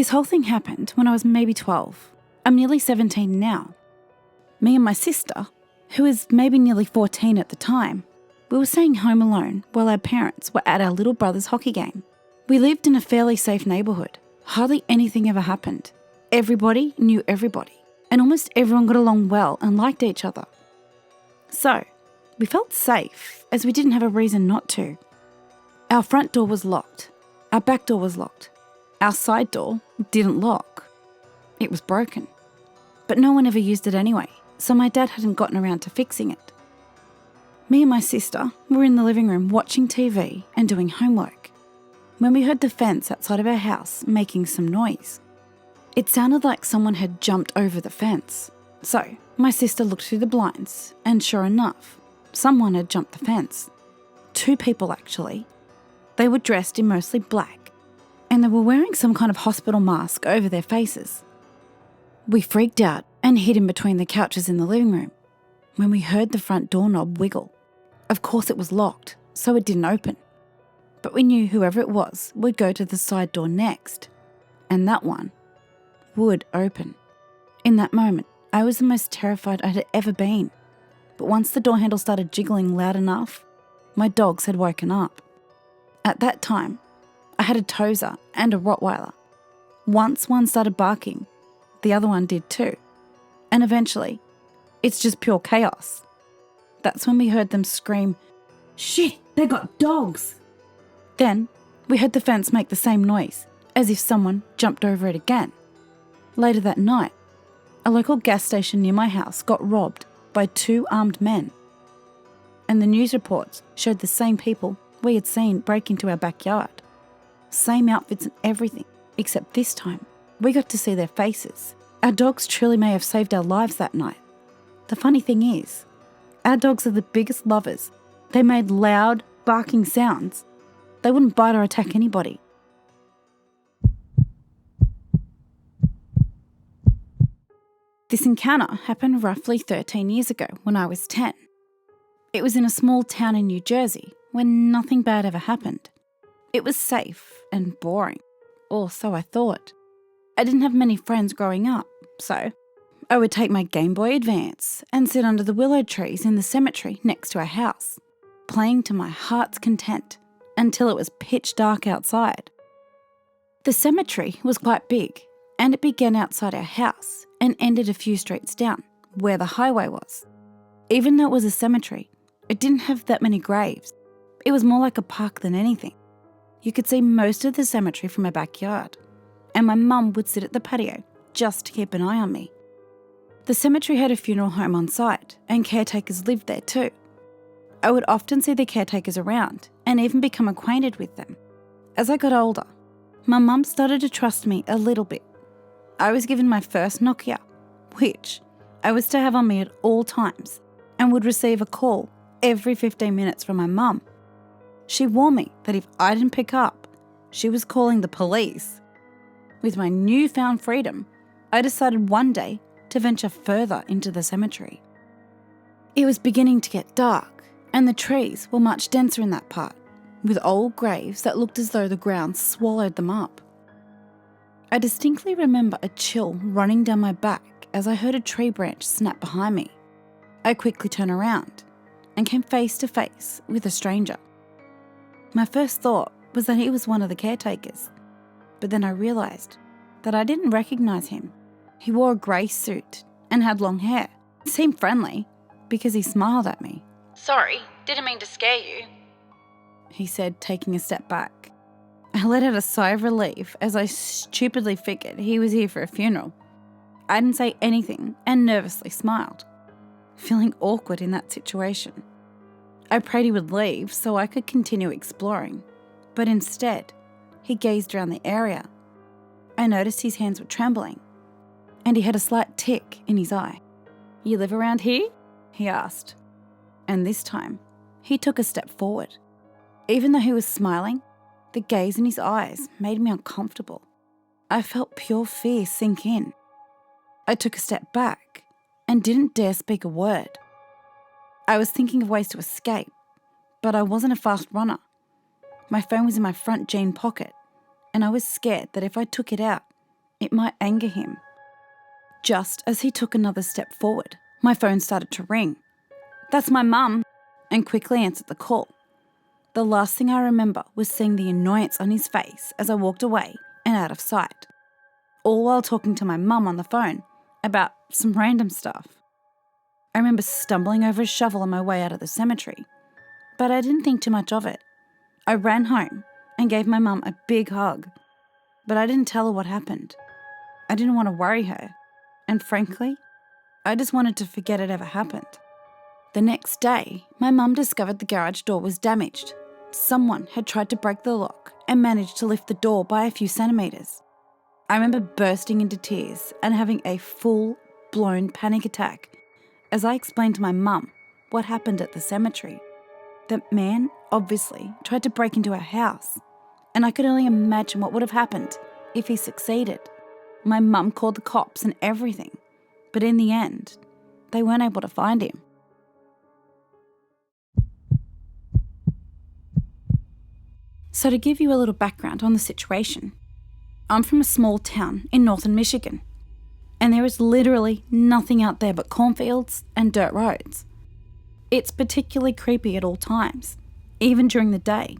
This whole thing happened when I was maybe 12. I'm nearly 17 now. Me and my sister, who is maybe nearly 14 at the time, we were staying home alone while our parents were at our little brother's hockey game. We lived in a fairly safe neighbourhood. Hardly anything ever happened. Everybody knew everybody, and almost everyone got along well and liked each other. So, we felt safe as we didn't have a reason not to. Our front door was locked. Our back door was locked. Our side door didn't lock. It was broken. But no one ever used it anyway, so my dad hadn't gotten around to fixing it. Me and my sister were in the living room watching TV and doing homework when we heard the fence outside of our house making some noise. It sounded like someone had jumped over the fence. So my sister looked through the blinds, and sure enough, someone had jumped the fence. 2 people actually. They were dressed in mostly black, and they were wearing some kind of hospital mask over their faces. We freaked out and hid in between the couches in the living room when we heard the front doorknob wiggle. Of course it was locked, so it didn't open. But we knew whoever it was would go to the side door next, and that one would open. In that moment, I was the most terrified I had ever been. But once the door handle started jiggling loud enough, my dogs had woken up. At that time, I had a Tozer and a Rottweiler. Once one started barking, the other one did too. And eventually, it's just pure chaos. That's when we heard them scream, "Shit, they got dogs!" Then, we heard the fence make the same noise, as if someone jumped over it again. Later that night, a local gas station near my house got robbed by 2 armed men. And the news reports showed the same people we had seen break into our backyard. Same outfits and everything, except this time, we got to see their faces. Our dogs truly may have saved our lives that night. The funny thing is, our dogs are the biggest lovers. They made loud, barking sounds. They wouldn't bite or attack anybody. This encounter happened roughly 13 years ago when I was 10. It was in a small town in New Jersey where nothing bad ever happened. It was safe and boring, or so I thought. I didn't have many friends growing up, so I would take my Game Boy Advance and sit under the willow trees in the cemetery next to our house, playing to my heart's content until it was pitch dark outside. The cemetery was quite big, and it began outside our house and ended a few streets down, where the highway was. Even though it was a cemetery, it didn't have that many graves. It was more like a park than anything. You could see most of the cemetery from my backyard, and my mum would sit at the patio just to keep an eye on me. The cemetery had a funeral home on site, and caretakers lived there too. I would often see the caretakers around and even become acquainted with them. As I got older, my mum started to trust me a little bit. I was given my first Nokia, which I was to have on me at all times, and would receive a call every 15 minutes from my mum. She warned me that if I didn't pick up, she was calling the police. With my newfound freedom, I decided one day to venture further into the cemetery. It was beginning to get dark, and the trees were much denser in that part, with old graves that looked as though the ground swallowed them up. I distinctly remember a chill running down my back as I heard a tree branch snap behind me. I quickly turned around and came face to face with a stranger. My first thought was that he was one of the caretakers, but then I realised that I didn't recognise him. He wore a grey suit and had long hair. He seemed friendly because he smiled at me. "Sorry, didn't mean to scare you," he said, taking a step back. I let out a sigh of relief as I stupidly figured he was here for a funeral. I didn't say anything and nervously smiled, feeling awkward in that situation. I prayed he would leave so I could continue exploring, but instead, he gazed around the area. I noticed his hands were trembling, and he had a slight tick in his eye. "You live around here?" he asked. And this time, he took a step forward. Even though he was smiling, the gaze in his eyes made me uncomfortable. I felt pure fear sink in. I took a step back and didn't dare speak a word. I was thinking of ways to escape, but I wasn't a fast runner. My phone was in my front jean pocket, and I was scared that if I took it out, It might anger him. Just as he took another step forward, my phone started to ring. "That's my mum," and quickly answered the call. The last thing I remember was seeing the annoyance on his face as I walked away and out of sight, all while talking to my mum on the phone about some random stuff. I remember stumbling over a shovel on my way out of the cemetery, but I didn't think too much of it. I ran home and gave my mum a big hug, but I didn't tell her what happened. I didn't want to worry her, and frankly, I just wanted to forget it ever happened. The next day, my mum discovered the garage door was damaged. Someone had tried to break the lock and managed to lift the door by a few centimetres. I remember bursting into tears and having a full-blown panic attack as I explained to my mum what happened at the cemetery. That man obviously tried to break into our house, and I could only imagine what would have happened if he succeeded. My mum called the cops and everything, but in the end, they weren't able to find him. So to give you a little background on the situation, I'm from a small town in northern Michigan, and there is literally nothing out there but cornfields and dirt roads. It's particularly creepy at all times, even during the day.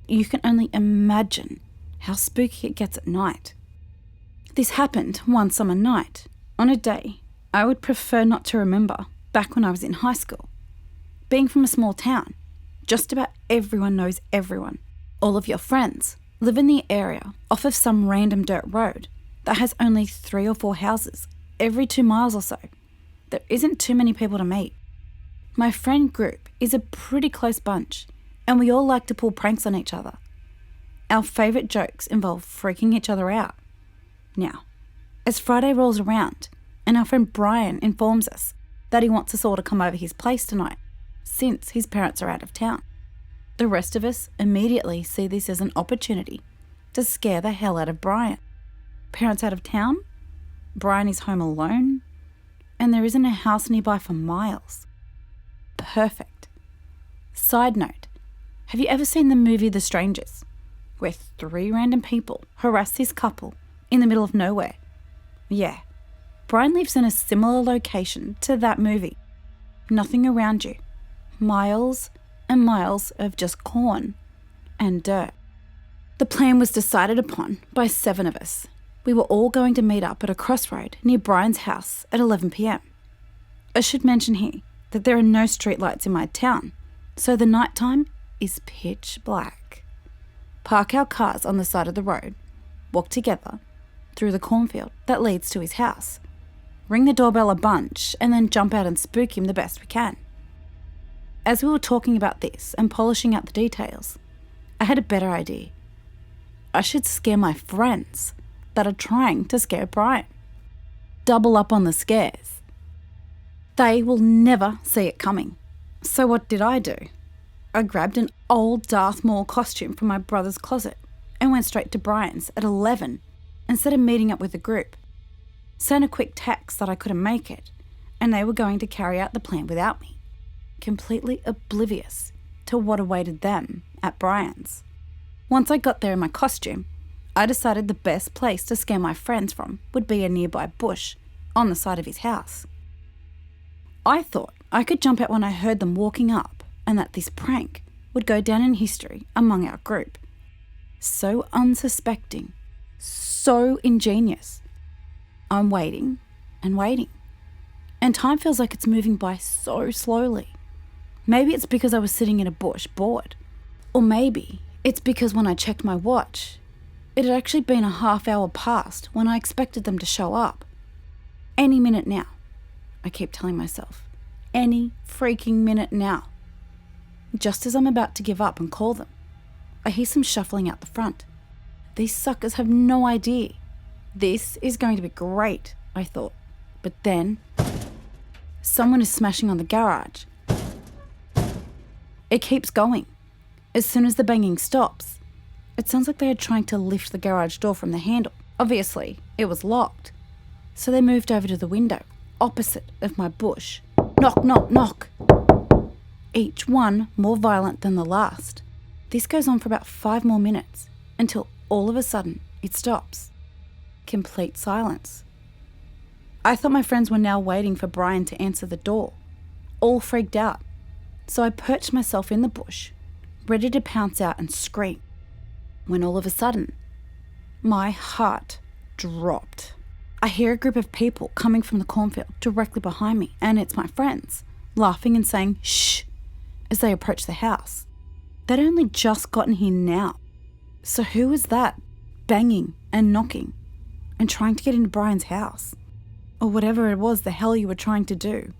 You can only imagine how spooky it gets at night. This happened one summer night, on a day I would prefer not to remember, back when I was in high school. Being from a small town, just about everyone knows everyone. All of your friends live in the area off of some random dirt road that has only 3 or 4 houses every 2 miles or so. There isn't too many people to meet. My friend group is a pretty close bunch, and we all like to pull pranks on each other. Our favourite jokes involve freaking each other out. Now, as Friday rolls around and our friend Brian informs us that he wants us all to come over his place tonight, since his parents are out of town, the rest of us immediately see this as an opportunity to scare the hell out of Brian. Parents out of town, Brian is home alone, and there isn't a house nearby for miles. Perfect. Side note, have you ever seen the movie The Strangers, where 3 random people harass this couple in the middle of nowhere? Yeah, Brian lives in a similar location to that movie. Nothing around you. Miles and miles of just corn and dirt. The plan was decided upon by 7 of us. We were all going to meet up at a crossroad near Brian's house at 11 p.m. I should mention here that there are no streetlights in my town, so the nighttime is pitch black. Park our cars on the side of the road, walk together through the cornfield that leads to his house, ring the doorbell a bunch, and then jump out and spook him the best we can. As we were talking about this and polishing out the details, I had a better idea. I should scare my friends that are trying to scare Brian. Double up on the scares. They will never see it coming. So what did I do? I grabbed an old Darth Maul costume from my brother's closet and went straight to Brian's at 11 instead of meeting up with the group. Sent a quick text that I couldn't make it, and they were going to carry out the plan without me, completely oblivious to what awaited them at Brian's. Once I got there in my costume, I decided the best place to scare my friends from would be a nearby bush on the side of his house. I thought I could jump out when I heard them walking up, and that this prank would go down in history among our group. So unsuspecting, so ingenious. I'm waiting and waiting, and time feels like it's moving by so slowly. Maybe it's because I was sitting in a bush bored, or maybe it's because when I checked my watch, it had actually been a half hour past when I expected them to show up. Any minute now, I keep telling myself. Any freaking minute now. Just as I'm about to give up and call them, I hear some shuffling out the front. These suckers have no idea. This is going to be great, I thought. But then, someone is smashing on the garage. It keeps going. As soon as the banging stops, it sounds like they are trying to lift the garage door from the handle. Obviously, it was locked. So they moved over to the window, opposite of my bush. Knock, knock, knock. Each one more violent than the last. This goes on for about 5 more minutes, until all of a sudden it stops. Complete silence. I thought my friends were now waiting for Brian to answer the door, all freaked out. So I perched myself in the bush, ready to pounce out and scream, when all of a sudden, my heart dropped. I hear a group of people coming from the cornfield directly behind me, and it's my friends, laughing and saying, "Shh," as they approach the house. They'd only just gotten here now. So who was that, banging and knocking and trying to get into Brian's house? Or whatever it was the hell you were trying to do.